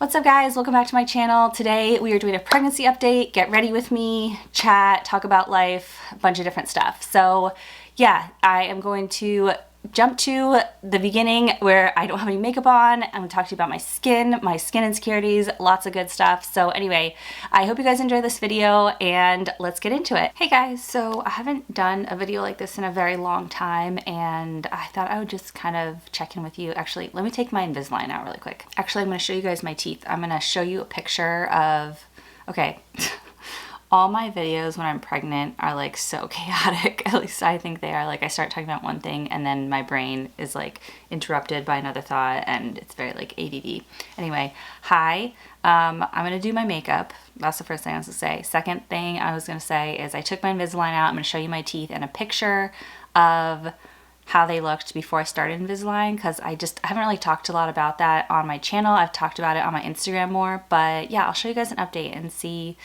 What's up guys, welcome back to my channel. Today we are doing a pregnancy update, get ready with me, chat, talk about life, a bunch of different stuff. So yeah, I am going to jump to the beginning where I don't have any makeup on. I'm gonna talk to you about my skin insecurities, lots of good stuff. So anyway, I hope you guys enjoy this video and let's get into it. Hey guys, so I haven't done a video like this in a very long time and I thought I would just kind of check in with you. Actually, let me take my Invisalign out really quick. Actually, I'm gonna show you guys my teeth. I'm gonna show you a picture of, okay. All my videos when I'm pregnant are like so chaotic. At least I think they are. Like I start talking about one thing and then my brain is like interrupted by another thought and it's very like ADD. Anyway, hi. I'm gonna do my makeup. That's the first thing I was gonna say. Second thing I was gonna say is I took my Invisalign out. I'm gonna show you my teeth and a picture of how they looked before I started Invisalign, because I haven't really talked a lot about that on my channel. I've talked about it on my Instagram more, but yeah, I'll show you guys an update and see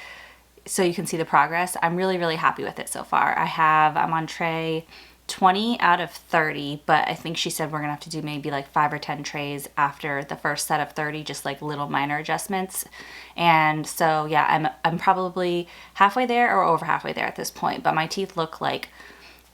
so you can see the progress. I'm really happy with it so far. I'm on tray 20 out of 30, but I think she said we're gonna have to do maybe like 5 or 10 trays after the first set of 30, just like little minor adjustments. And so yeah, I'm probably halfway there or over halfway there at this point, but my teeth look like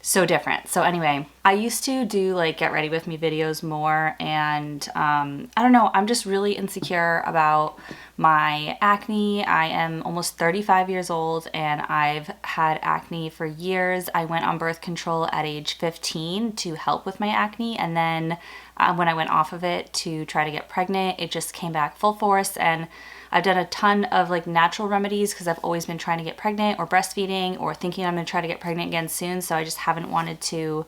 so different. So anyway, I used to do like get ready with me videos more and I don't know, I'm just really insecure about my acne. I am almost 35 years old and I've had acne for years. I went on birth control at age 15 to help with my acne, and then when I went off of it to try to get pregnant, it just came back full force. And I've done a ton of like natural remedies because I've always been trying to get pregnant or breastfeeding or thinking I'm gonna try to get pregnant again soon. So I just haven't wanted to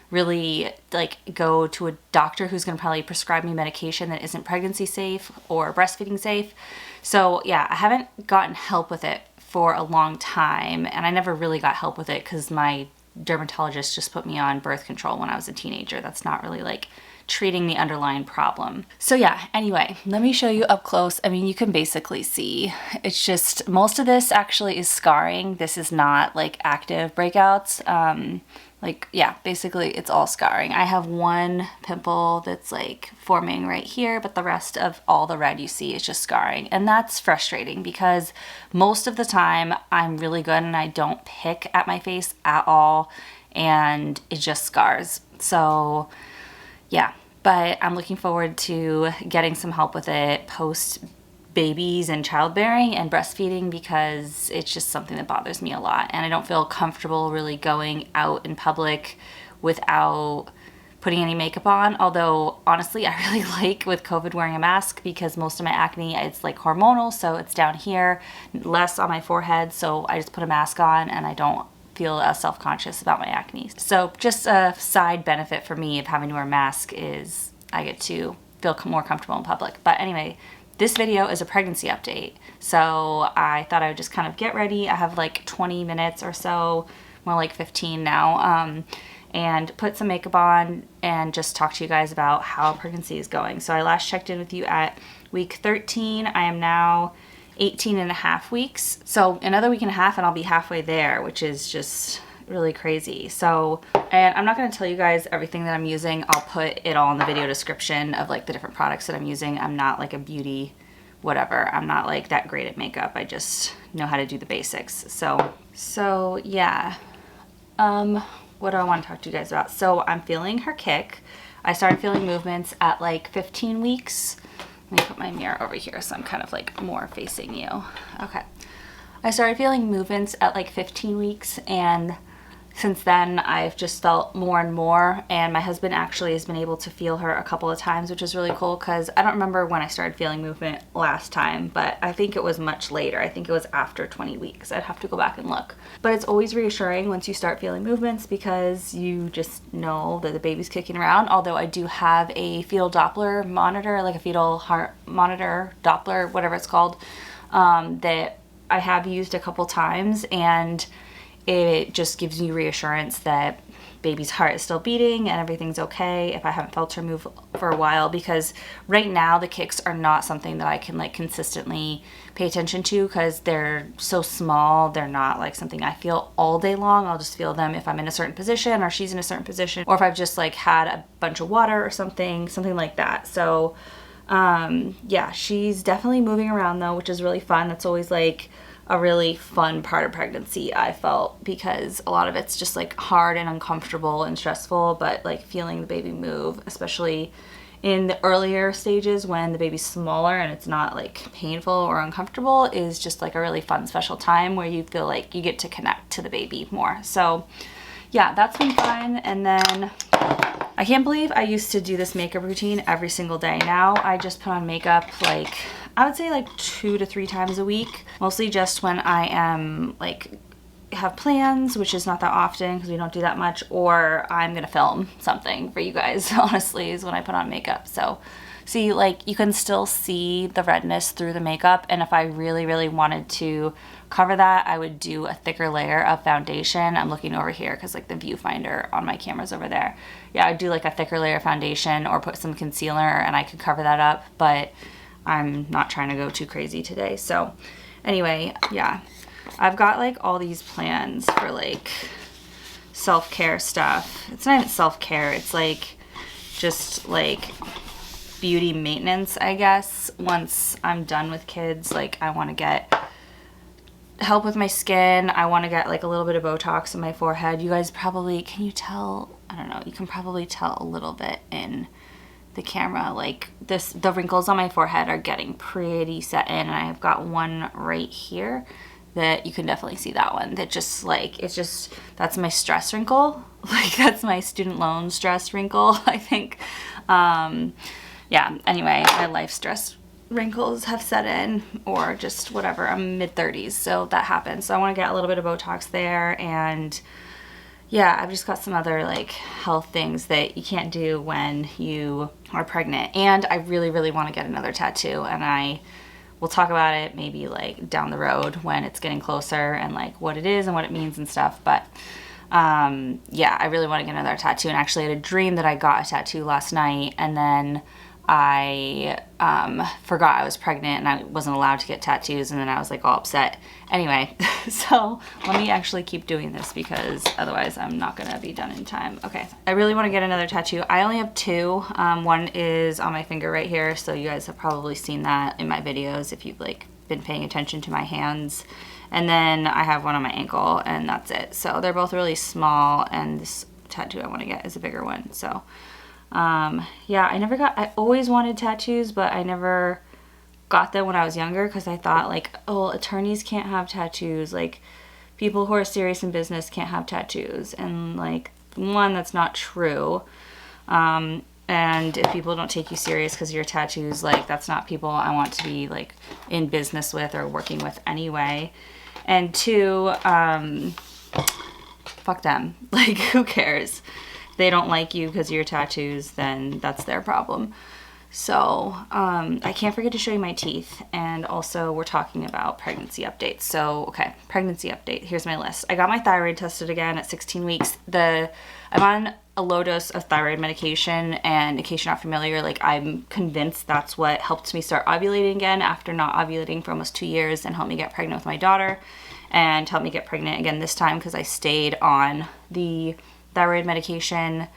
really like go to a doctor who's gonna probably prescribe me medication that isn't pregnancy safe or breastfeeding safe. So yeah, I haven't gotten help with it for a long time, and I never really got help with it because my dermatologist just put me on birth control when I was a teenager. That's not really like treating the underlying problem. So yeah, anyway, let me show you up close. I mean, you can basically see, it's just, most of this actually is scarring. This is not like active breakouts. Like, yeah, basically it's all scarring. I have one pimple that's like forming right here, but the rest of all the red you see is just scarring. And that's frustrating because most of the time I'm really good and I don't pick at my face at all and it just scars. So yeah, but I'm looking forward to getting some help with it post babies and childbearing and breastfeeding because it's just something that bothers me a lot, and I don't feel comfortable really going out in public without putting any makeup on. Although honestly, I really like with COVID wearing a mask because most of my acne, it's like hormonal, so it's down here, less on my forehead, so I just put a mask on and I don't feel self-conscious about my acne. So just a side benefit for me of having to wear a mask is I get to feel more comfortable in public. But anyway, this video is a pregnancy update. So I thought I would just kind of get ready. I have like 20 minutes or so, more like 15 now, and put some makeup on and just talk to you guys about how pregnancy is going. So I last checked in with you at week 13. I am now 18 and a half weeks. So another week and a half and I'll be halfway there, which is just really crazy. So, and I'm not going to tell you guys everything that I'm using. I'll put it all in the video description of like the different products that I'm using. I'm not like a beauty whatever. I'm not like that great at makeup. I just know how to do the basics. So yeah. What do I want to talk to you guys about? So I'm feeling her kick. I started feeling movements at like 15 weeks. Let me put my mirror over here so I'm kind of like more facing you. Okay. I started feeling movements at like 15 weeks, and since then I've just felt more and more, and my husband actually has been able to feel her a couple of times, which is really cool because I don't remember when I started feeling movement last time, but I think it was much later. I think it was after 20 weeks. I'd have to go back and look. But it's always reassuring once you start feeling movements because you just know that the baby's kicking around. Although I do have a fetal Doppler monitor, like a fetal heart monitor, Doppler, whatever it's called, that I have used a couple times, and it just gives you reassurance that baby's heart is still beating and everything's okay if I haven't felt her move for a while, because right now the kicks are not something that I can like consistently pay attention to because they're so small. They're not like something I feel all day long. I'll just feel them if I'm in a certain position or she's in a certain position, or if I've just like had a bunch of water or something like that. So Yeah, she's definitely moving around though, which is really fun. That's always like a really fun part of pregnancy, I felt, because a lot of it's just like hard and uncomfortable and stressful, but like feeling the baby move, especially in the earlier stages when the baby's smaller and it's not like painful or uncomfortable, is just like a really fun, special time where you feel like you get to connect to the baby more. So yeah, that's been fun. And then I can't believe I used to do this makeup routine every single day. Now I just put on makeup like, I would say like 2 to 3 times a week, mostly just when I am like have plans, which is not that often because we don't do that much, or I'm gonna film something for you guys, honestly, is when I put on makeup. So see, like you can still see the redness through the makeup, and if I really, really wanted to cover that, I would do a thicker layer of foundation. I'm looking over here because like the viewfinder on my camera's over there. Yeah, I'd do like a thicker layer of foundation or put some concealer and I could cover that up, but I'm not trying to go too crazy today. So anyway, yeah, I've got like all these plans for like self-care stuff. It's not even self-care, it's like just like beauty maintenance, I guess. Once I'm done with kids, like I want to get help with my skin. I want to get like a little bit of Botox in my forehead. You guys probably, can you tell? I don't know, you can probably tell a little bit in the camera, like this, the wrinkles on my forehead are getting pretty set in, and I have got one right here that you can definitely see that one that just like, it's just, that's my stress wrinkle. Like that's my student loan stress wrinkle, I think. Yeah, anyway, my life stress wrinkles have set in, or just whatever. I'm mid-30s, so that happens. So I want to get a little bit of Botox there, and yeah, I've just got some other like health things that you can't do when you are pregnant. And I really, really want to get another tattoo, and I will talk about it maybe like down the road when it's getting closer and like what it is and what it means and stuff. But yeah, I really want to get another tattoo, and actually I had a dream that I got a tattoo last night, and then I forgot I was pregnant and I wasn't allowed to get tattoos, and then I was like all upset. Anyway, so let me actually keep doing this because otherwise I'm not gonna be done in time. Okay, I really want to get another tattoo. I only have 2. One is on my finger right here, so you guys have probably seen that in my videos if you've like been paying attention to my hands. And then I have one on my ankle, and that's it. So they're both really small, and this tattoo I want to get is a bigger one. So yeah, I always wanted tattoos, but I never got them when I was younger because I thought like, oh, attorneys can't have tattoos, like people who are serious in business can't have tattoos, and like, one, that's not true. And if people don't take you serious because of your tattoos, like that's not people I want to be like in business with or working with anyway. And 2, fuck them. Like, who cares? If they don't like you because of your tattoos, then that's their problem. So I can't forget to show you my teeth, and also we're talking about pregnancy updates. So okay, pregnancy update, here's my list. I got my thyroid tested again at 16 weeks. I'm on a low dose of thyroid medication, and in case you're not familiar, like I'm convinced that's what helped me start ovulating again after not ovulating for almost 2 years, and helped me get pregnant with my daughter, and helped me get pregnant again this time because I stayed on the thyroid medication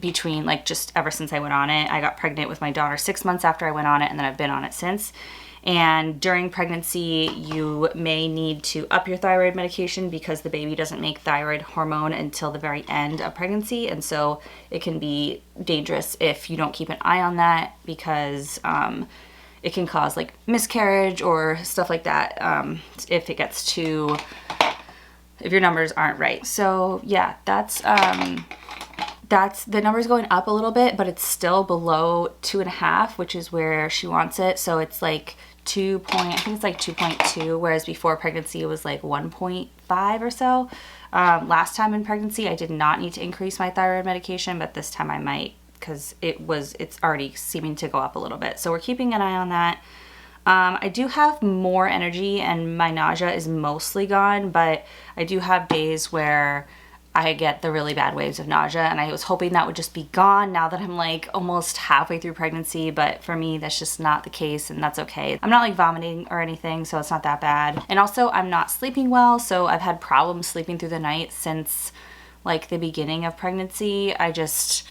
between like just ever since I went on it. I got pregnant with my daughter 6 months after I went on it, and then I've been on it since. And during pregnancy, you may need to up your thyroid medication because the baby doesn't make thyroid hormone until the very end of pregnancy. And so it can be dangerous if you don't keep an eye on that, because it can cause like miscarriage or stuff like that if it gets too, if your numbers aren't right. So yeah, that's the number's going up a little bit, but it's still below 2.5, which is where she wants it. So it's like I think it's like 2.2, whereas before pregnancy it was like 1.5 or so. Last time in pregnancy I did not need to increase my thyroid medication, but this time I might, because it's already seeming to go up a little bit. So we're keeping an eye on that. I do have more energy and my nausea is mostly gone, but I do have days where I get the really bad waves of nausea, and I was hoping that would just be gone now that I'm like almost halfway through pregnancy, but for me that's just not the case, and that's okay. I'm not like vomiting or anything, so it's not that bad. And also I'm not sleeping well, so I've had problems sleeping through the night since like the beginning of pregnancy. I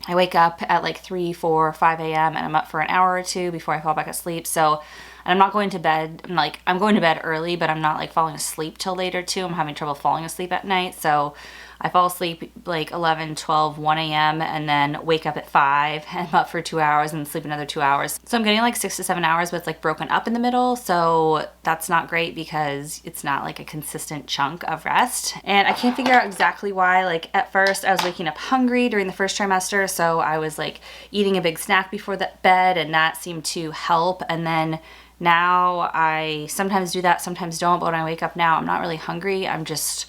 wake up at like 3, 4, 5 a.m. and I'm up for an hour or two before I fall back asleep. So, and I'm not going to bed, I'm going to bed early, but I'm not like falling asleep till later too. I'm having trouble falling asleep at night. So I fall asleep like 11, 12, 1 a.m. and then wake up at 5 and I'm up for 2 hours and sleep another 2 hours. So I'm getting like 6 to 7 hours, but it's like broken up in the middle. So that's not great because it's not like a consistent chunk of rest. And I can't figure out exactly why. Like at first I was waking up hungry during the first trimester. So I was like eating a big snack before the bed and that seemed to help. And then now I sometimes do that, sometimes don't. But when I wake up now, I'm not really hungry. I'm just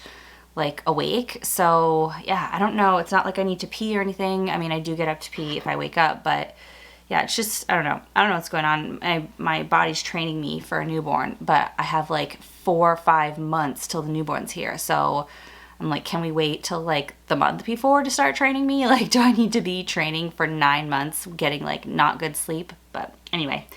like awake. So yeah, I don't know. It's not like I need to pee or anything. I mean, I do get up to pee if I wake up, but yeah, it's just, I don't know. I don't know what's going on. My body's training me for a newborn, but I have like 4 or 5 months till the newborn's here. So I'm like, can we wait till like the month before to start training me? Like, do I need to be training for 9 months, getting like not good sleep? But anyway,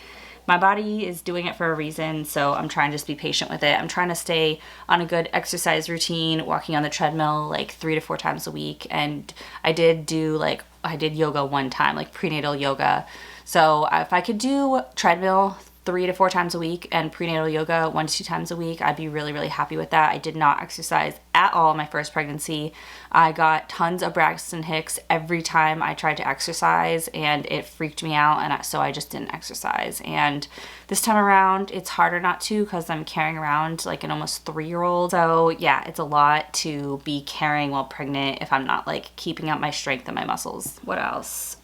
my body is doing it for a reason, so I'm trying to just be patient with it. I'm trying to stay on a good exercise routine, walking on the treadmill like 3 to 4 times a week. And I did yoga one time, like prenatal yoga. So if I could do treadmill 3 to 4 times a week and prenatal yoga 1 to 2 times a week, I'd be really, really happy with that. I did not exercise at all in my first pregnancy. I got tons of Braxton Hicks every time I tried to exercise and it freaked me out, and so I just didn't exercise. And this time around, it's harder not to because I'm carrying around like an almost 3-year-old. So yeah, it's a lot to be carrying while pregnant if I'm not like keeping up my strength and my muscles. What else?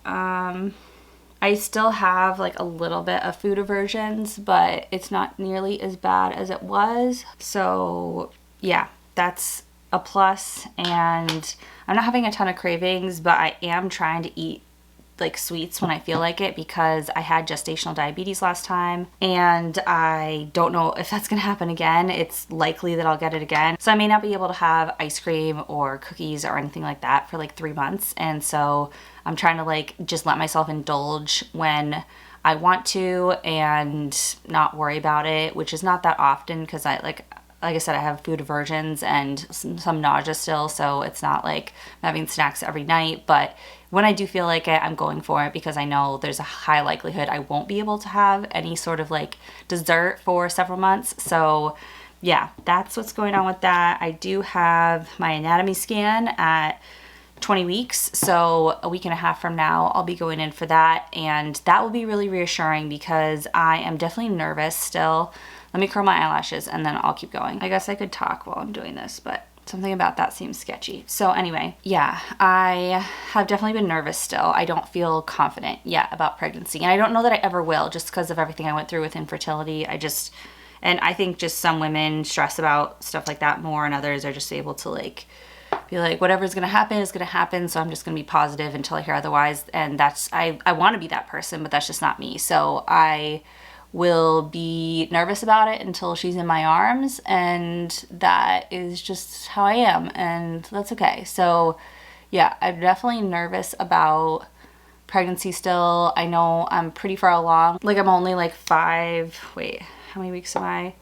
I still have like a little bit of food aversions, but it's not nearly as bad as it was. So yeah, that's a plus. And I'm not having a ton of cravings, but I am trying to eat like sweets when I feel like it because I had gestational diabetes last time and I don't know if that's gonna happen again. It's likely that I'll get it again. So I may not be able to have ice cream or cookies or anything like that for like 3 months. And so I'm trying to like just let myself indulge when I want to and not worry about it, which is not that often because like I said, I have food aversions and some nausea still, so it's not like I'm having snacks every night. But when I do feel like it, I'm going for it because I know there's a high likelihood I won't be able to have any sort of like dessert for several months. So yeah, that's what's going on with that. I do have my anatomy scan at 20 weeks. So a week and a half from now, I'll be going in for that. And that will be really reassuring because I am definitely nervous still. Let me curl my eyelashes and then I'll keep going. I guess I could talk while I'm doing this, but something about that seems sketchy. So anyway, yeah, I have definitely been nervous still. I don't feel confident yet about pregnancy. And I don't know that I ever will just because of everything I went through with infertility. And I think just some women stress about stuff like that more and others are just able to like be like, whatever's gonna happen is gonna happen, so I'm just gonna be positive until I hear otherwise. And that's, I want to be that person, but that's just not me. So I will be nervous about it until she's in my arms, and that is just how I am, and that's okay. So yeah, I'm definitely nervous about pregnancy still. I know I'm pretty far along. Like I'm only like how many weeks am I?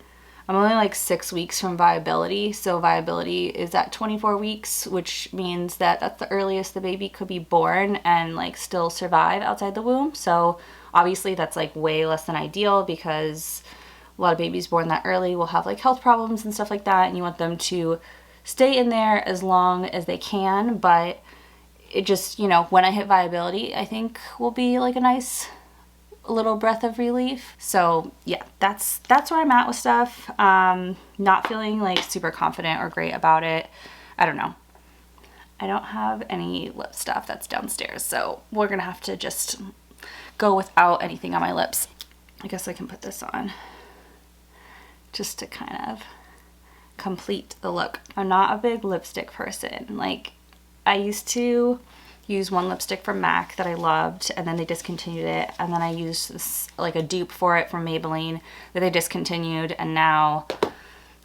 I'm only like 6 weeks from viability. So viability is at 24 weeks, which means that that's the earliest the baby could be born and like still survive outside the womb. So obviously that's like way less than ideal because a lot of babies born that early will have like health problems and stuff like that. And you want them to stay in there as long as they can. But it just, you know, when I hit viability, I think will be like a nice little breath of relief. So yeah, that's where I'm at with stuff. Not feeling like super confident or great about it. I don't know. I don't have any lip stuff that's downstairs, so we're gonna have to just go without anything on my lips. I guess I can put this on just to kind of complete the look. I'm not a big lipstick person. Like I used to use one lipstick from MAC that I loved, and then they discontinued it, and then I used this like a dupe for it from Maybelline that they discontinued, and now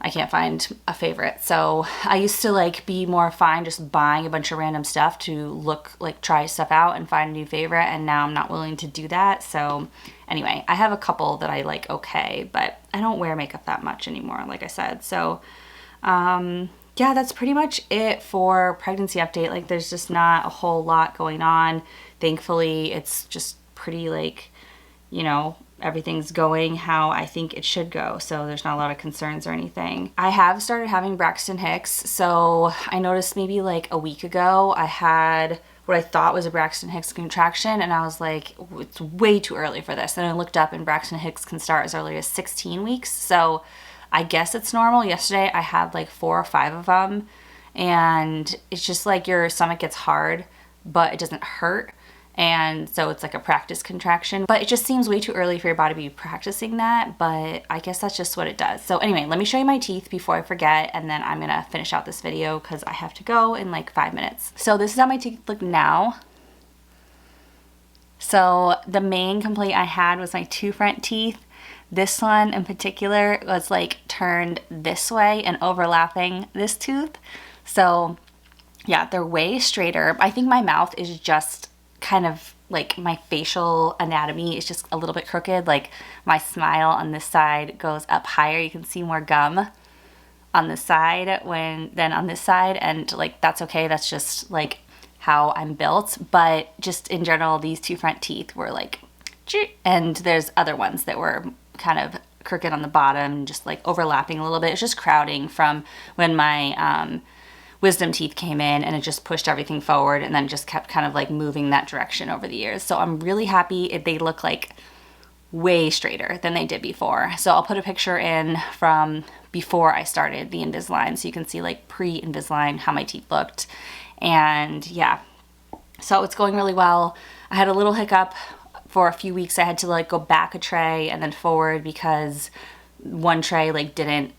I can't find a favorite. So I used to like be more fine just buying a bunch of random stuff to look like, try stuff out and find a new favorite, and now I'm not willing to do that. So anyway, I have a couple that I like okay, but I don't wear makeup that much anymore, like I said. So yeah, that's pretty much it for pregnancy update. Like there's just not a whole lot going on. Thankfully, it's just pretty like, you know, everything's going how I think it should go. So there's not a lot of concerns or anything. I have started having Braxton Hicks. So I noticed maybe like a week ago, I had what I thought was a Braxton Hicks contraction, and I was like, it's way too early for this. And I looked up and Braxton Hicks can start as early as 16 weeks. So I guess it's normal. Yesterday I had like 4 or 5 of them, and it's just like your stomach gets hard, but it doesn't hurt. And so it's like a practice contraction, but it just seems way too early for your body to be practicing that, but I guess that's just what it does. So anyway, let me show you my teeth before I forget, and then I'm gonna finish out this video because I have to go in like 5 minutes. So this is how my teeth look now. So the main complaint I had was my 2 front teeth. This one in particular was like turned this way and overlapping this tooth. So yeah, they're way straighter. I think my mouth is just kind of like my facial anatomy is just a little bit crooked. Like my smile on this side goes up higher. You can see more gum on this side than on this side, and like that's okay. That's just like how I'm built. But just in general, these 2 front teeth were like, and there's other ones that were kind of crooked on the bottom, just like overlapping a little bit. It's just crowding from when my wisdom teeth came in, and it just pushed everything forward and then just kept kind of like moving that direction over the years. So I'm really happy. They look like way straighter than they did before. So I'll put a picture in from before I started the Invisalign so you can see like pre-Invisalign how my teeth looked. And yeah, so it's going really well. I had a little hiccup for a few weeks. I had to like go back a tray and then forward because one tray like didn't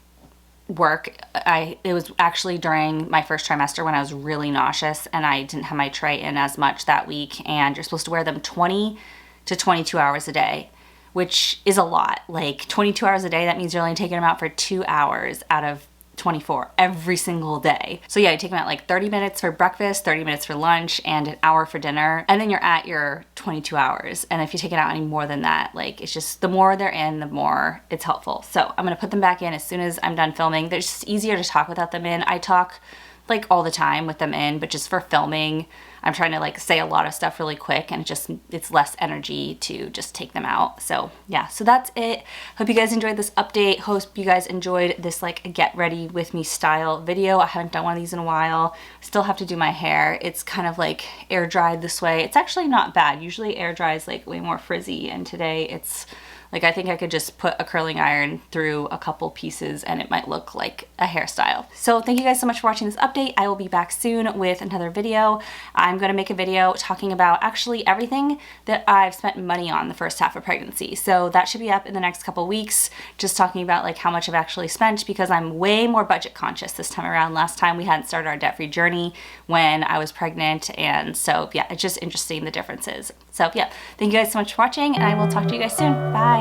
work. It was actually during my first trimester when I was really nauseous and I didn't have my tray in as much that week, and you're supposed to wear them 20 to 22 hours a day, which is a lot. Like 22 hours a day, that means you're only taking them out for 2 hours out of 24 every single day. So yeah, you take them out like 30 minutes for breakfast, 30 minutes for lunch, and an hour for dinner, and then you're at your 22 hours. And if you take it out any more than that, like it's just the more they're in, the more it's helpful. So I'm gonna put them back in as soon as I'm done filming. They're just easier to talk without them in. I talk like all the time with them in, but just for filming, I'm trying to like say a lot of stuff really quick, and it's less energy to just take them out. So yeah, so that's it. Hope you guys enjoyed this update. Hope you guys enjoyed this like get ready with me style video. I haven't done one of these in a while. Still have to do my hair. It's kind of like air dried this way. It's actually not bad. Usually air dries like way more frizzy, and today it's like, I think I could just put a curling iron through a couple pieces and it might look like a hairstyle. So thank you guys so much for watching this update. I will be back soon with another video. I'm gonna make a video talking about actually everything that I've spent money on the first half of pregnancy. So that should be up in the next couple weeks, just talking about like how much I've actually spent, because I'm way more budget conscious this time around. Last time we hadn't started our debt-free journey when I was pregnant, and so yeah, it's just interesting the differences. So yeah, thank you guys so much for watching, and I will talk to you guys soon. Bye.